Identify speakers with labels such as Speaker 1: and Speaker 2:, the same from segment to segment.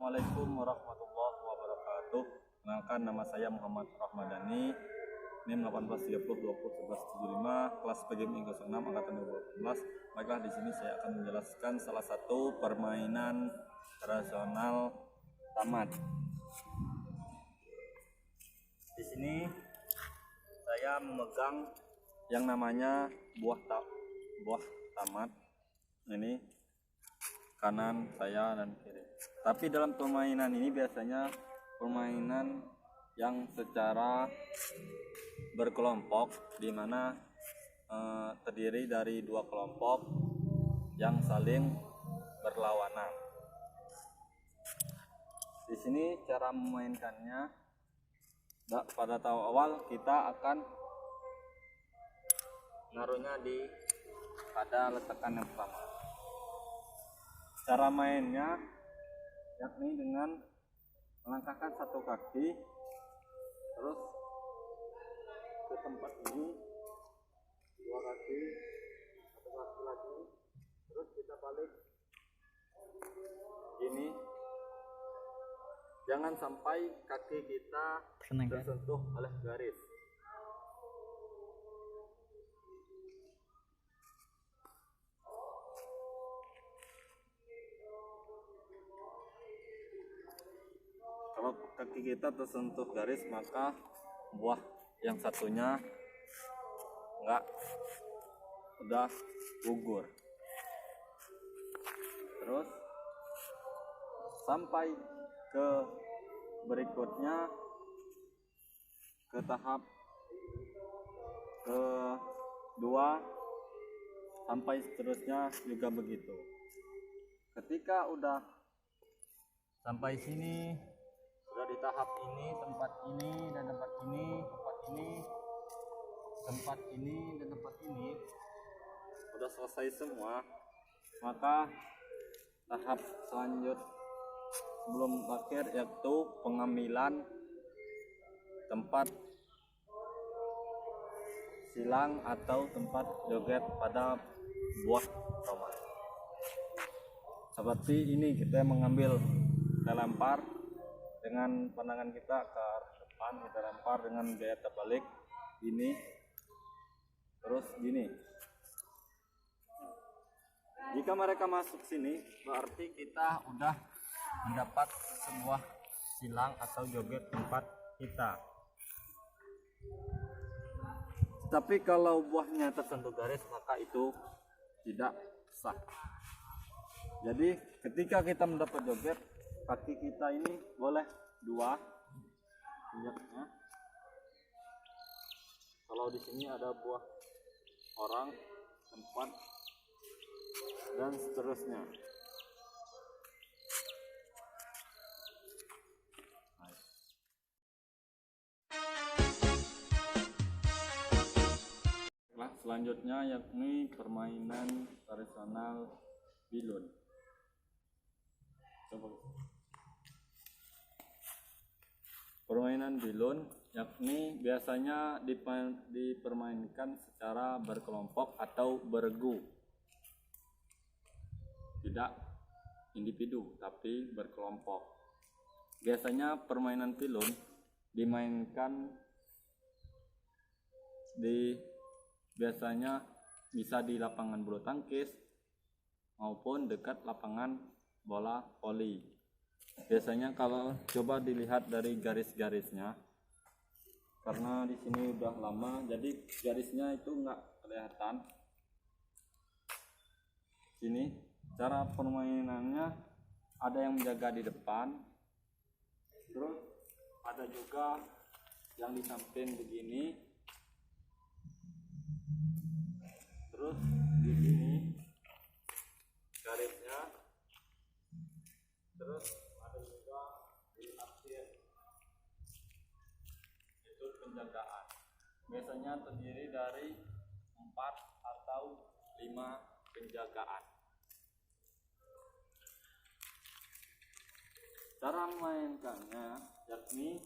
Speaker 1: Assalamualaikum warahmatullahi wabarakatuh. Kenalkan, nama saya Muhammad Rahmadani, NIM 1830201175, kelas PGMI 06 angkatan 2018. Baiklah, di sini saya akan menjelaskan salah satu permainan tradisional tamat. Di sini saya memegang yang namanya buah tamat. Ini kanan saya dan kiri. Tapi dalam permainan ini biasanya permainan yang secara berkelompok, di mana terdiri dari dua kelompok yang saling berlawanan. Di sini cara memainkannya, pada tahap awal kita akan naruhnya pada letakan yang pertama. Cara mainnya yakni dengan melangkahkan satu kaki terus ke tempat ini, dua kaki, satu kaki lagi, terus kita balik gini. Jangan sampai kaki kita tersentuh oleh garis. Kalau kaki kita tersentuh garis, maka buah yang satunya udah gugur. Terus sampai ke berikutnya, ke tahap kedua, sampai seterusnya juga begitu. Ketika udah sampai sini, sudah di tahap ini, tempat ini dan tempat ini, tempat ini dan tempat ini sudah selesai semua, maka tahap selanjut sebelum akhir yaitu pengambilan tempat silang atau tempat joget pada buah tomat. Seperti ini, kita mengambil, kita lempar dengan pandangan kita ke arah depan, kita lempar dengan gaya terbalik ini, terus gini. Jika mereka masuk sini, berarti kita udah mendapat sebuah silang atau joget tempat kita. Tapi kalau buahnya tersentuh garis, maka itu tidak sah. Jadi ketika kita mendapat joget, kaki kita ini boleh dua injaknya. Kalau di sini ada buah orang, tempat, dan seterusnya. Selanjutnya yakni permainan tradisional bilun. Permainan bilun yakni biasanya dipermainkan secara berkelompok atau beregu, tidak individu tapi berkelompok. Biasanya permainan bilun dimainkan biasanya bisa di lapangan bulu tangkis maupun dekat lapangan bola voli. Biasanya kalau coba dilihat dari garis-garisnya, karena di sini udah lama jadi garisnya itu nggak kelihatan. Sini cara permainannya, ada yang menjaga di depan, terus ada juga yang di samping begini, terus di sini garisnya, terus ada juga di akhir itu penjagaan. Biasanya terdiri dari 4 atau 5 penjagaan. Cara memainkannya yakni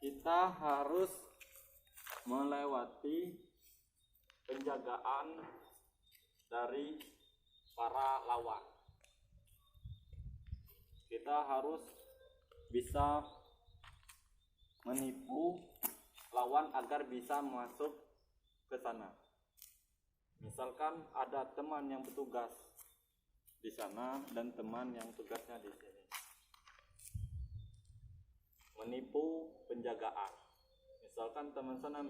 Speaker 1: kita harus melewati penjagaan dari para lawan. kita harus bisa menipu lawan agar bisa masuk ke sana. Misalkan ada teman yang bertugas di sana dan teman yang tugasnya di sini. Menipu penjagaan. Misalkan teman sana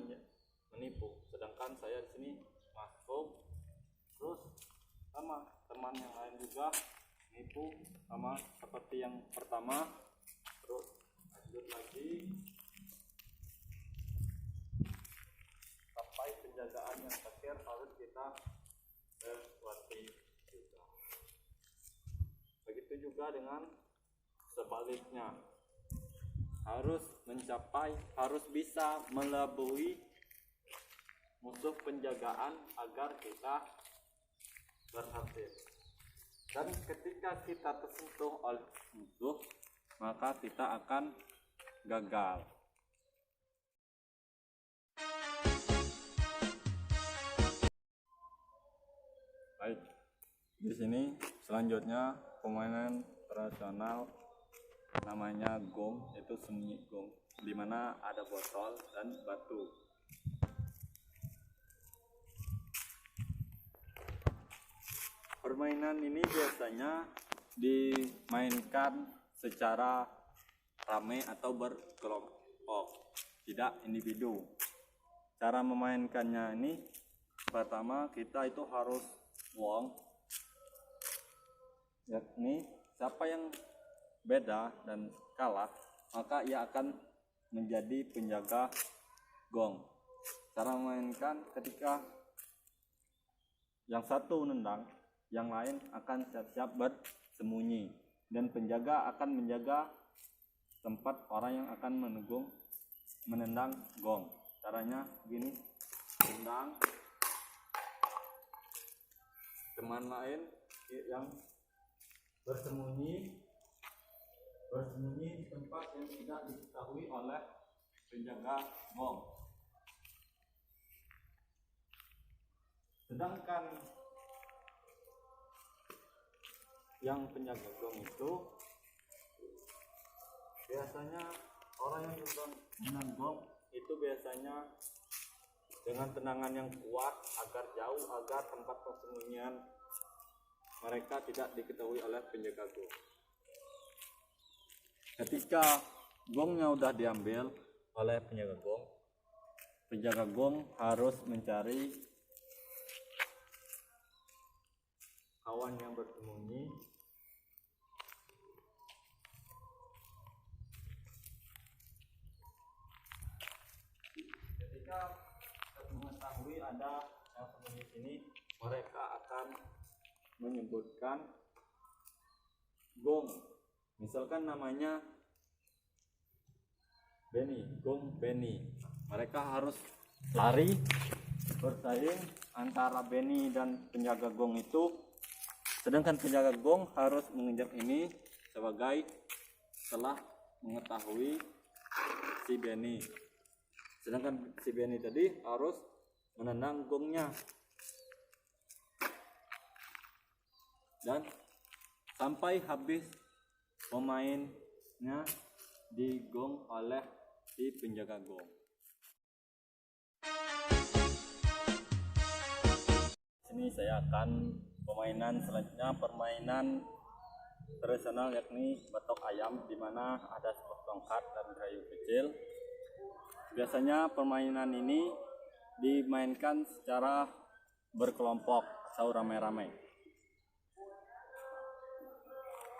Speaker 1: menipu, sedangkan saya di sini masuk, terus sama teman yang lain juga menipu sama seperti yang pertama, terus lanjut lagi sampai penjagaan yang terakhir harus kita lewati juga. Begitu juga dengan sebaliknya, harus bisa melabui musuh penjagaan agar kita berhasil. Dan ketika kita tersentuh oleh musuh, maka kita akan gagal. Baik, di sini selanjutnya permainan tradisional namanya gong, itu sembunyi gong, di mana ada botol dan batu. Permainan ini biasanya dimainkan secara ramai atau berkelompok, tidak individu. Cara memainkannya ini, pertama kita itu harus wong, yakni siapa yang beda dan kalah, maka ia akan menjadi penjaga gong. Cara memainkan, ketika yang satu nendang, yang lain akan siap-siap bersembunyi, dan penjaga akan menjaga tempat orang yang akan menendang gong. Caranya begini, tendang, teman lain yang bersembunyi di tempat yang tidak diketahui oleh penjaga gong. Sedangkan yang penjaga gong itu biasanya orang yang menendang gong itu biasanya dengan tendangan yang kuat agar jauh, agar tempat persembunyian mereka tidak diketahui oleh penjaga gong. Ketika gongnya udah diambil oleh penjaga gong harus mencari kawan yang bersembunyi ketika mengetahui ada yang sembunyi di sini, mereka akan menyebutkan gong. Misalkan namanya Benny, gong Benny. Mereka harus lari bersaing antara Benny dan penjaga gong itu. Sedangkan penjaga gong harus mengejar ini sebagai setelah mengetahui si Benny. Sedangkan si Benny tadi harus menendang gongnya. Dan sampai habis pemainnya digong oleh si penjaga gong. Sini saya akan permainan selanjutnya, permainan tradisional yakni batok ayam, di mana ada sebuah tongkat dan kayu kecil. Biasanya permainan ini dimainkan secara berkelompok atau ramai-ramai.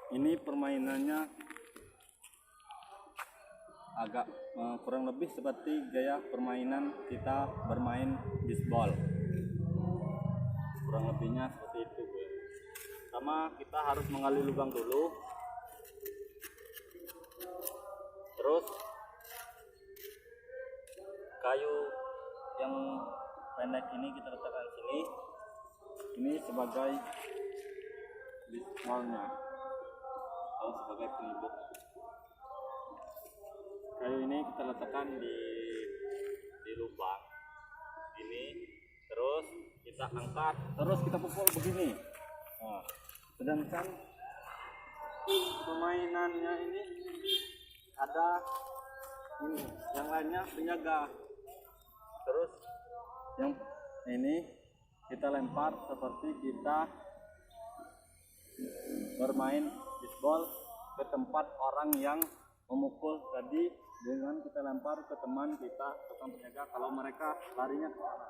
Speaker 1: Ini permainannya agak kurang lebih seperti gaya permainan kita bermain bisbol. Kurang lebihnya seperti itu. Pertama kita harus menggali lubang dulu, terus kayu yang pendek ini kita letakkan sini. Ini sebagai bisbolnya atau sebagai penibuk. Kayu ini kita letakkan di lubang ini, terus kita angkat, terus kita pukul begini. Nah, sedangkan permainannya ini ada ini, yang lainnya penjaga. Terus yang ini kita lempar seperti kita bermain bisbol ke tempat orang yang memukul tadi, dengan kita lempar ke teman kita, tukang penjaga, kalau mereka larinya ke sana.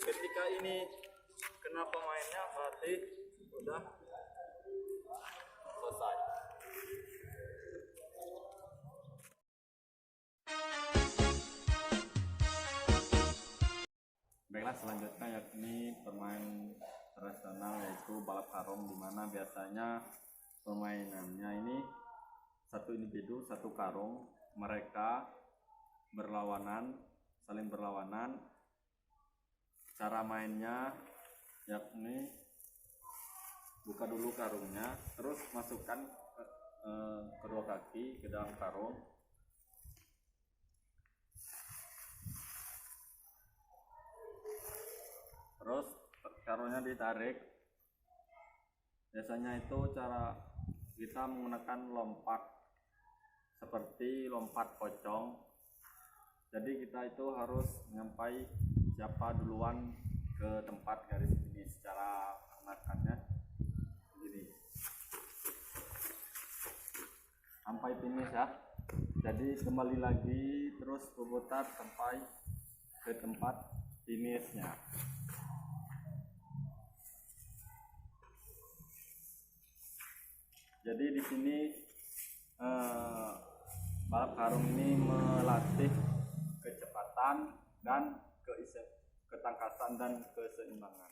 Speaker 1: Ketika ini kena pemainnya berarti udah selesai. Baiklah, selanjutnya yakni permain tradisional yaitu balap karung, di mana biasanya permainannya ini satu individu satu karung, mereka berlawanan, saling berlawanan. Cara mainnya yakni buka dulu karungnya, terus masukkan kedua kaki ke dalam karung, terus karungnya ditarik. Biasanya itu cara kita menggunakan lompat seperti lompat pocong. Jadi kita itu harus nyampai siapa duluan ke tempat garis finish. Cara menggunakannya begini, sampai finish ya. Jadi kembali lagi terus berputar sampai ke tempat finishnya. Jadi di sini balap karung ini melatih kecepatan dan ketangkasan dan keseimbangan.